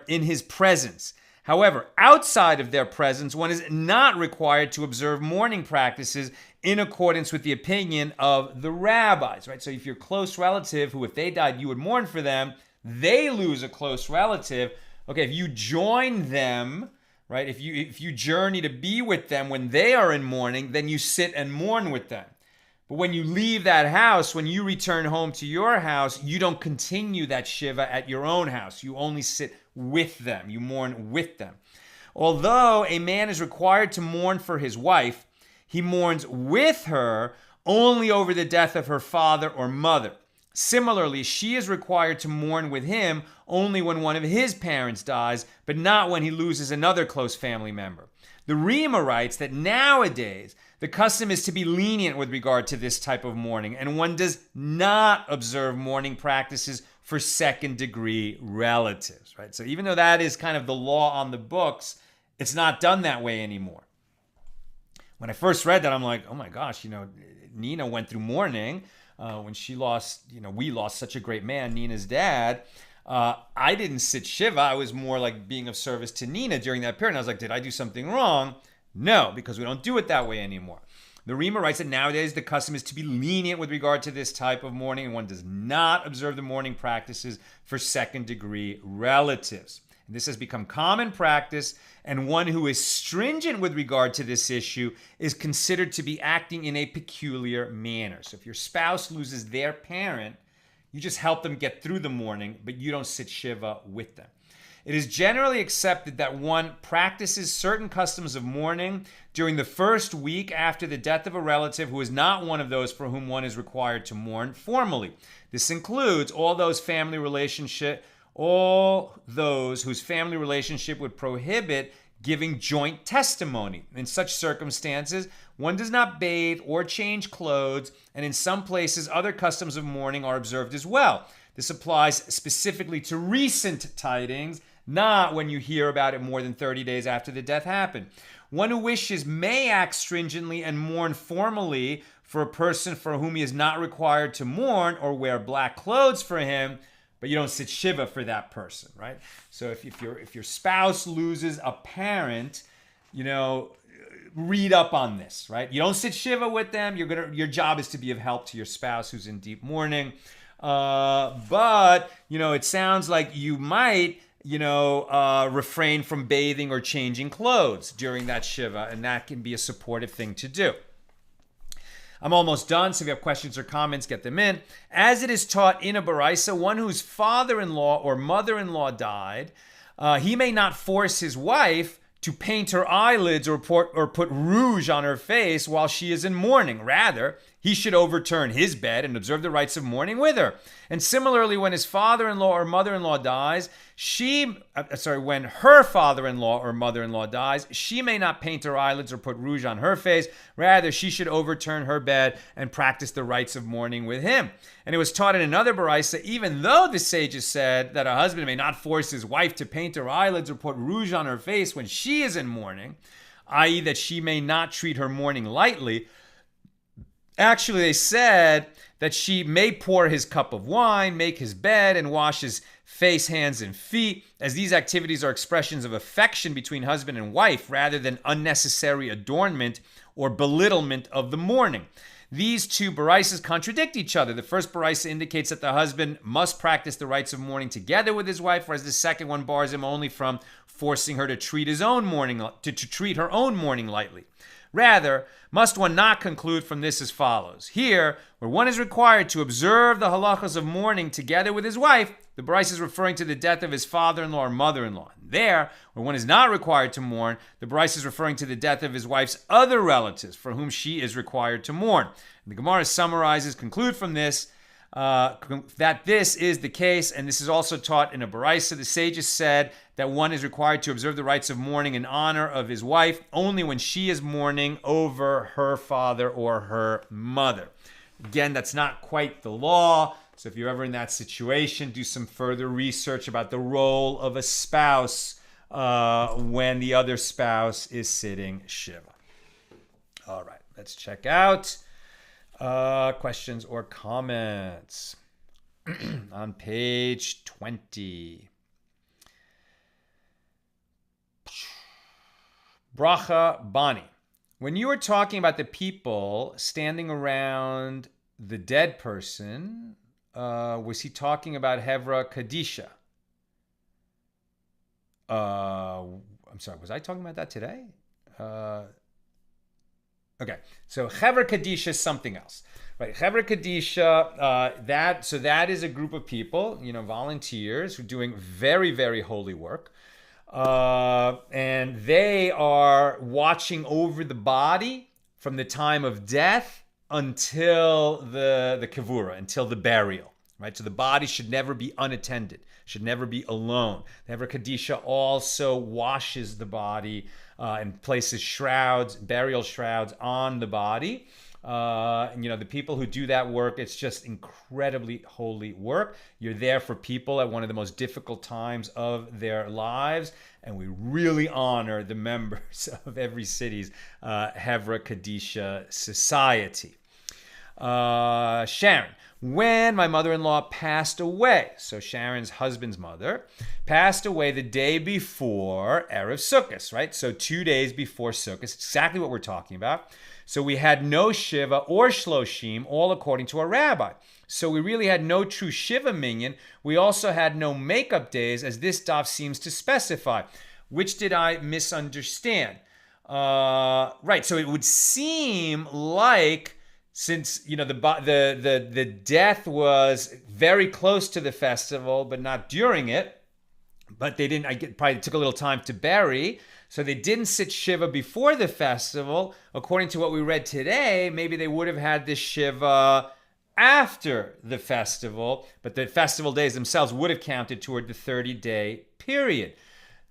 his presence. However, outside of their presence, one is not required to observe mourning practices in accordance with the opinion of the rabbis, right? So if your close relative, who if they died, you would mourn for them, they lose a close relative. Okay, if you join them, right? If you journey to be with them when they are in mourning, then you sit and mourn with them. But when you leave that house, when you return home to your house, you don't continue that Shiva at your own house. You only sit with them. You mourn with them. Although a man is required to mourn for his wife, he mourns with her only over the death of her father or mother. Similarly, she is required to mourn with him only when one of his parents dies, but not when he loses another close family member. The Rima writes that nowadays, the custom is to be lenient with regard to this type of mourning, and one does not observe mourning practices for second-degree relatives, right? So even though that is kind of the law on the books, it's not done that way anymore. When I first read that, I'm like, oh my gosh, Nina went through mourning when she lost, we lost such a great man, Nina's dad. I didn't sit Shiva. I was more like being of service to Nina during that period. And I was like, did I do something wrong? No, because we don't do it that way anymore. The Rima writes that nowadays the custom is to be lenient with regard to this type of mourning, and one does not observe the mourning practices for second-degree relatives. This has become common practice, and one who is stringent with regard to this issue is considered to be acting in a peculiar manner. So if your spouse loses their parent, you just help them get through the mourning, but you don't sit Shiva with them. It is generally accepted that one practices certain customs of mourning during the first week after the death of a relative who is not one of those for whom one is required to mourn formally. This includes all those whose family relationship would prohibit giving joint testimony. In such circumstances, one does not bathe or change clothes, and in some places, other customs of mourning are observed as well. This applies specifically to recent tidings, not when you hear about it more than 30 days after the death happened. One who wishes may act stringently and mourn formally for a person for whom he is not required to mourn or wear black clothes for him, but you don't sit Shiva for that person, right? So if your spouse loses a parent, read up on this, right? You don't sit Shiva with them. Your job is to be of help to your spouse who's in deep mourning. But it sounds like you might, refrain from bathing or changing clothes during that Shiva, and that can be a supportive thing to do. I'm almost done, so if you have questions or comments, get them in. As it is taught in a baraisa, one whose father-in-law or mother-in-law died, he may not force his wife to paint her eyelids or put rouge on her face while she is in mourning. Rather, he should overturn his bed and observe the rites of mourning with her. And similarly, when his father-in-law or mother-in-law dies, when her father-in-law or mother-in-law dies, she may not paint her eyelids or put rouge on her face. Rather, she should overturn her bed and practice the rites of mourning with him. And it was taught in another baraisa, even though the sages said that a husband may not force his wife to paint her eyelids or put rouge on her face when she is in mourning, i.e. that she may not treat her mourning lightly. Actually, they said that she may pour his cup of wine, make his bed, and wash his face, hands, and feet, as these activities are expressions of affection between husband and wife rather than unnecessary adornment or belittlement of the mourning. These two baraisas contradict each other. The first baraisa indicates that the husband must practice the rites of mourning together with his wife, whereas the second one bars him only from forcing her to treat her own mourning lightly. Rather, must one not conclude from this as follows. Here, where one is required to observe the halachas of mourning together with his wife, the baraisa is referring to the death of his father-in-law or mother-in-law. There, where one is not required to mourn, the baraisa is referring to the death of his wife's other relatives for whom she is required to mourn. And the Gemara conclude from this, that this is the case, and this is also taught in a baraisa. The sages said that one is required to observe the rites of mourning in honor of his wife only when she is mourning over her father or her mother. Again, that's not quite the law, so if you're ever in that situation, do some further research about the role of a spouse when the other spouse is sitting Shiva. All right, let's check out questions or comments on page 20. Bracha Bani. When you were talking about the people standing around the dead person, was he talking about Hevra Kaddisha? I'm sorry, was I talking about that today? Okay, so Hevra Kaddish is something else, right? Hevra Kaddish, that is a group of people, volunteers who are doing very, very holy work, and they are watching over the body from the time of death until the kavura, until the burial, right? So the body should never be unattended, should never be alone. The Hevra Kaddish also washes the body and places burial shrouds on the body. The people who do that work, it's just incredibly holy work. You're there for people at one of the most difficult times of their lives, and we really honor the members of every city's Hevra Kaddish society. Sharon. When my mother-in-law passed away, so Sharon's husband's mother, passed away the day before Erev Sukkot, right? So 2 days before Sukkot, exactly what we're talking about. So we had no Shiva or shloshim, all according to a rabbi. So we really had no true Shiva minyan. We also had no makeup days, as this daf seems to specify. Which did I misunderstand? Right, so it would seem like, since the death was very close to the festival, but not during it, but they didn't. Probably took a little time to bury, so they didn't sit Shiva before the festival. According to what we read today, maybe they would have had this Shiva after the festival, but the festival days themselves would have counted toward the 30-day period.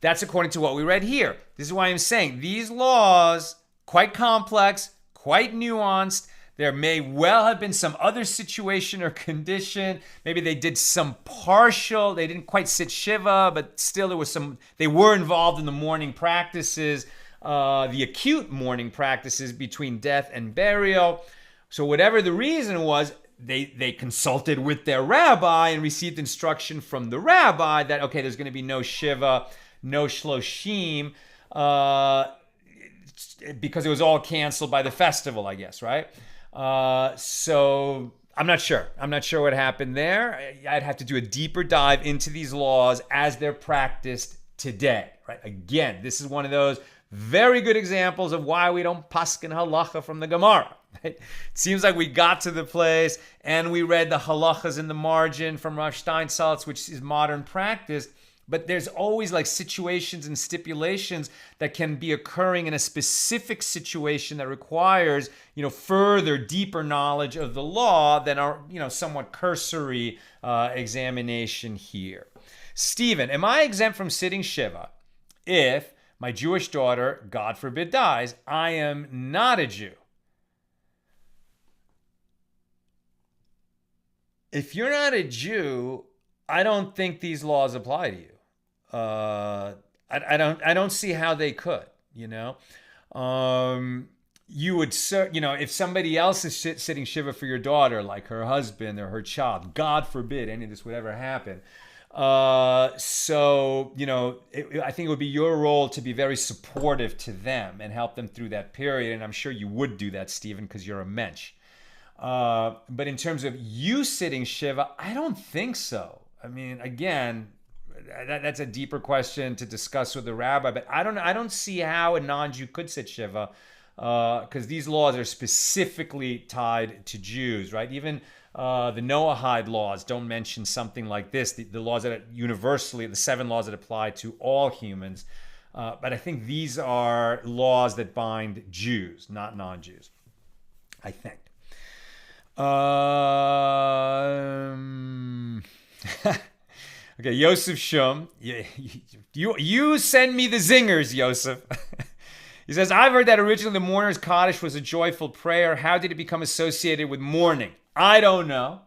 That's according to what we read here. This is why I'm saying these laws, quite complex, quite nuanced. There may well have been some other situation or condition. Maybe they did some partial, they didn't quite sit Shiva, but still there was some, they were involved in the mourning practices, the acute mourning practices between death and burial. So whatever the reason was, they consulted with their rabbi and received instruction from the rabbi that, okay, there's going to be no Shiva, no shloshim, because it was all canceled by the festival, I guess, right? So I'm not sure. I'm not sure what happened there. I'd have to do a deeper dive into these laws as they're practiced today, right? Again, this is one of those very good examples of why we don't paskin halacha from the Gemara. Right? It seems like we got to the place and we read the halachas in the margin from Rav Steinsaltz, which is modern practice. But there's always like situations and stipulations that can be occurring in a specific situation that requires, further, deeper knowledge of the law than our, somewhat cursory examination here. Stephen, am I exempt from sitting Shiva if my Jewish daughter, God forbid, dies? I am not a Jew. If you're not a Jew, I don't think these laws apply to you. I don't see how they could, you would, if somebody else is sitting Shiva for your daughter, like her husband or her child, God forbid any of this would ever happen. I think it would be your role to be very supportive to them and help them through that period. And I'm sure you would do that, Stephen, because you're a mensch. But in terms of you sitting Shiva, I don't think so. I mean, again, that's a deeper question to discuss with the rabbi, but I don't see how a non-Jew could sit Shiva, because these laws are specifically tied to Jews, right? Even the Noahide laws don't mention something like this. The laws that universally, the 7 laws that apply to all humans, but I think these are laws that bind Jews, not non-Jews, I think. Okay, Yosef Shum, you send me the zingers, Yosef. He says, I've heard that originally the mourner's Kaddish was a joyful prayer. How did it become associated with mourning? I don't know.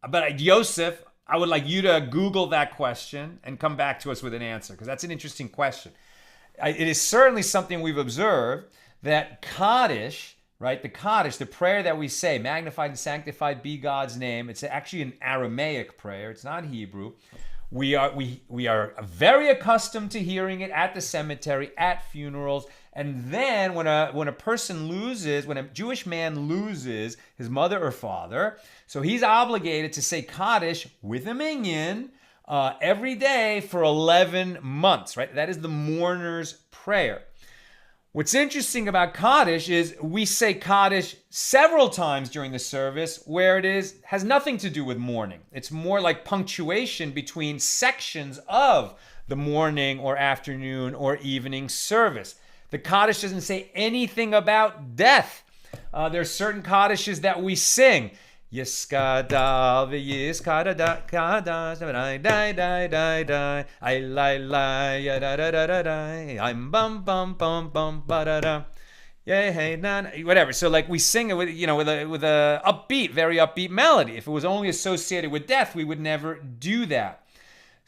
But Yosef, I would like you to Google that question and come back to us with an answer, because that's an interesting question. It is certainly something we've observed that Kaddish, right? The Kaddish, the prayer that we say, magnified and sanctified be God's name. It's actually an Aramaic prayer. It's not Hebrew. We are very accustomed to hearing it at the cemetery, at funerals. And then when a person loses, when a Jewish man loses his mother or father, so he's obligated to say Kaddish with a minyan every day for 11 months, right? That is the mourner's prayer. What's interesting about Kaddish is we say Kaddish several times during the service where it has nothing to do with mourning. It's more like punctuation between sections of the morning or afternoon or evening service. The Kaddish doesn't say anything about death. There are certain Kaddishes that we sing. Yiskadal v'yiskadada kadash dai dai dai dai dai I lai lai ya da da da da da I'm bum bum bum bum ba da da yeah hey na whatever. So like we sing it with with a upbeat, very upbeat melody. If it was only associated with death, we would never do that.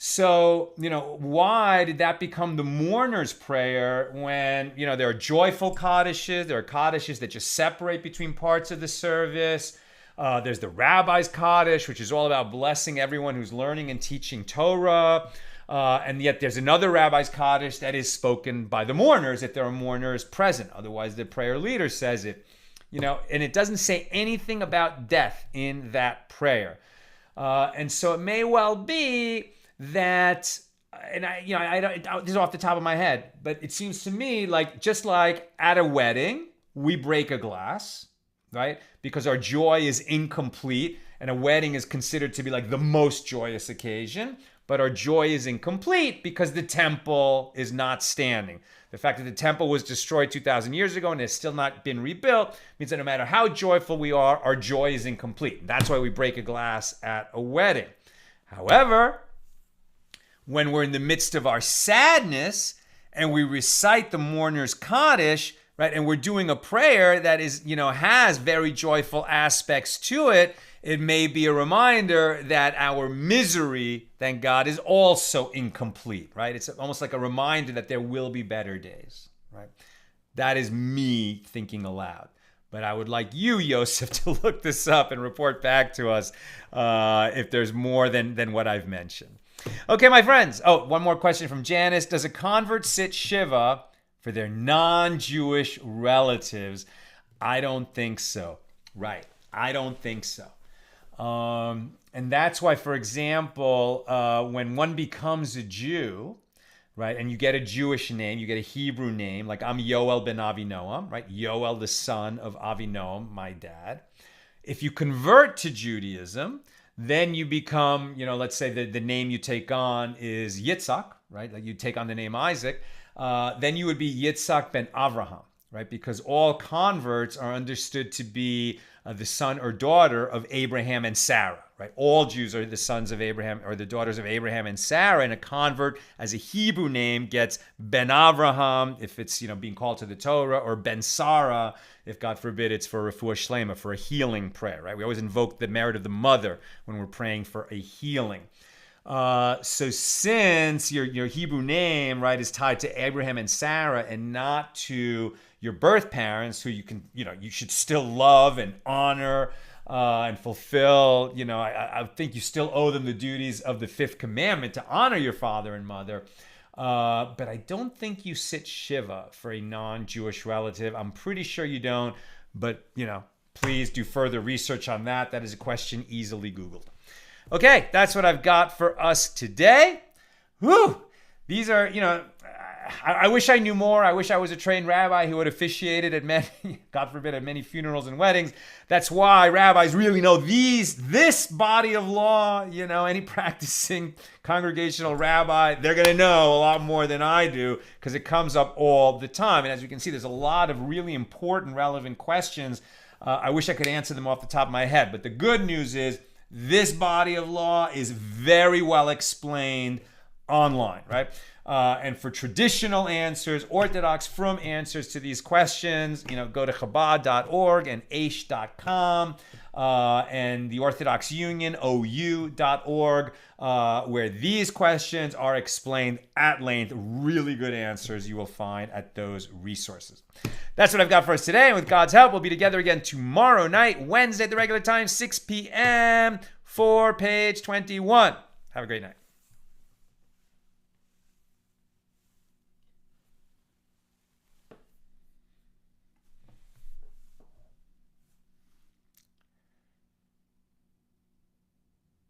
So, why did that become the mourner's prayer when, there are joyful Kaddishes, there are Kaddishes that just separate between parts of the service. There's the rabbi's Kaddish, which is all about blessing everyone who's learning and teaching Torah. And yet there's another rabbi's Kaddish that is spoken by the mourners if there are mourners present. Otherwise, the prayer leader says it. And it doesn't say anything about death in that prayer. And so it may well be that, and I don't, this is off the top of my head, but it seems to me like just like at a wedding, we break a glass, right? Because our joy is incomplete, and a wedding is considered to be like the most joyous occasion, but our joy is incomplete because the temple is not standing. The fact that the temple was destroyed 2,000 years ago and has still not been rebuilt means that no matter how joyful we are, our joy is incomplete. That's why we break a glass at a wedding. However, when we're in the midst of our sadness and we recite the mourner's Kaddish, right, and we're doing a prayer that is, has very joyful aspects to it, it may be a reminder that our misery, thank God, is also incomplete, right? It's almost like a reminder that there will be better days, right? That is me thinking aloud. But I would like you, Yosef, to look this up and report back to us if there's more than what I've mentioned. Okay, my friends. Oh, one more question from Janice. Does a convert sit Shiva for their non-Jewish relatives? I don't think so. Right. I don't think so. And that's why, for example, when one becomes a Jew, right, and you get a Jewish name, you get a Hebrew name, like I'm Yoel ben Avinoam, right? Yoel, the son of Avinoam, my dad. If you convert to Judaism, then you become, let's say the name you take on is Yitzhak, right? Like you take on the name Isaac. Then you would be Yitzhak ben Avraham, right? Because all converts are understood to be the son or daughter of Abraham and Sarah, right? All Jews are the sons of Abraham or the daughters of Abraham and Sarah, and a convert as a Hebrew name gets Ben Avraham if it's, being called to the Torah, or Ben Sarah if, God forbid, it's for refuah shlema, for a healing prayer, right? We always invoke the merit of the mother when we're praying for a healing. So since your Hebrew name, right, is tied to Abraham and Sarah and not to your birth parents, who you should still love and honor and fulfill, I think you still owe them the duties of the fifth commandment to honor your father and mother. But I don't think you sit Shiva for a non-Jewish relative. I'm pretty sure you don't, but, please do further research on that. That is a question easily Googled. Okay, that's what I've got for us today. Whew! These are, I wish I knew more. I wish I was a trained rabbi who had officiated at many, God forbid, at many funerals and weddings. That's why rabbis really know this body of law. Any practicing congregational rabbi, they're going to know a lot more than I do because it comes up all the time. And as you can see, there's a lot of really important, relevant questions. I wish I could answer them off the top of my head. But the good news is this body of law is very well explained online, right? And for traditional answers, Orthodox from answers to these questions, go to Chabad.org and aish.com and the Orthodox Union, OU.org, where these questions are explained at length. Really good answers you will find at those resources. That's what I've got for us today. And with God's help, we'll be together again tomorrow night, Wednesday at the regular time, 6 p.m. for page 21. Have a great night.